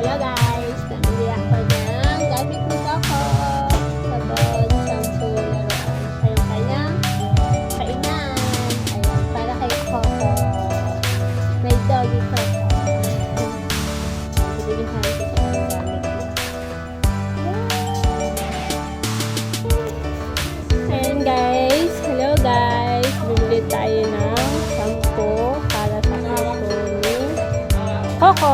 Hello guys! Namili ako ng gamit ni Coco. Sabon, shampoo, laruan. Kayang-kayang kainan. Ayan, para kay Coco. May doggy Coco. Bibili ko ng gamit mo. Ayan guys! Hello guys! Bibili tayo ng shampoo para sa Coco ni Coco.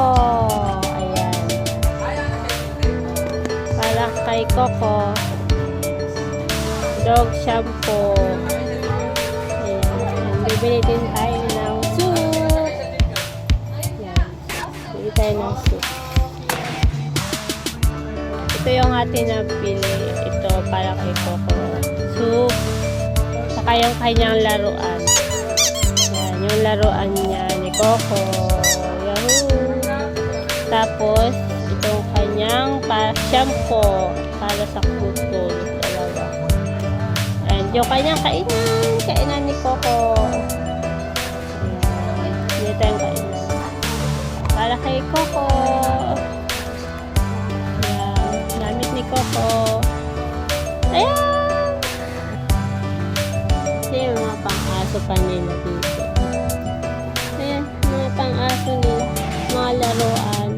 Kay Coco, dog shampoo. Ayan. Bibili din tayo ng soup. Ayan. Bibili tayo ng soup. Ito yung ating napili. Ito para kay Coco. Soup. Saka yung kanyang laruan. Ayan. Yung laruan niya ni Coco. Yahoo! Tapos, itong kanyang shampoo para sa kuko. Dalawa. And yung kanyang kainan ni Coco. Ayan. Hindi tayong kainan. Para kay Coco. Ayan. Gamit ni Coco. Ayan. Kasi yung mga pang-aso pa nila dito. Ayan. Mga pang-aso nila. Mga laruan.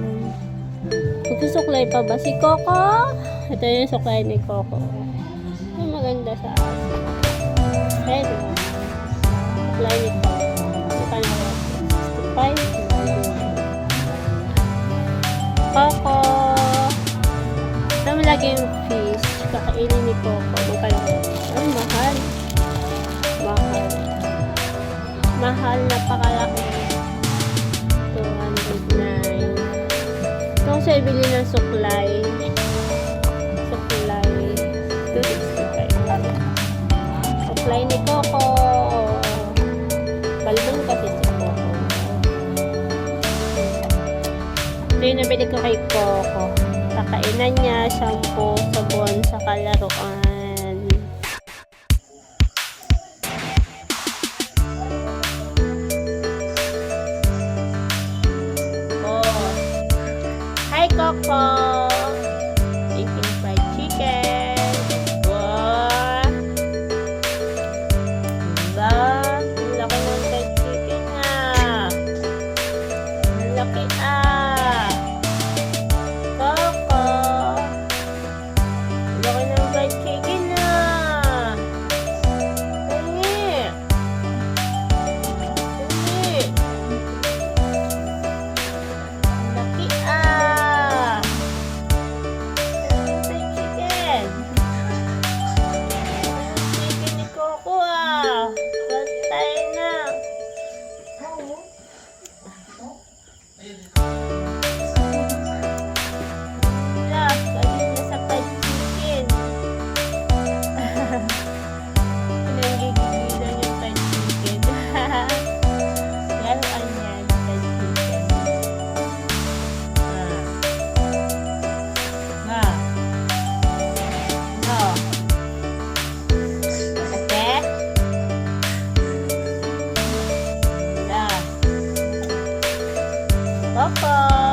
Magsusuklay pa ba si Coco? Ito yung suklay ni Coco. Ang maganda sa aso. Ayan. Suklay ni Coco. Ito ka na rin. Suklay. Coco. Ito malaki yung fish. Kakainin ni Coco. Magkano. Ay, mahal. Mahal. Mahal. Napakalaki. 209. Ito siya ibili ng suklay. Suklay. 265. Suklay ni Coco. Balbon kasi si Coco. Ito yung nabili ko kay Coco. Kakainan niya, shampoo, sabon, saka laruan. Hi Coco! Eating fried chicken. Wow! Diba? Ang laki ng fried chicken ah. Ang laki ah. Coco! Ang laki ng fried chicken ah. Dali! Dali! Ang laki ah. Coco!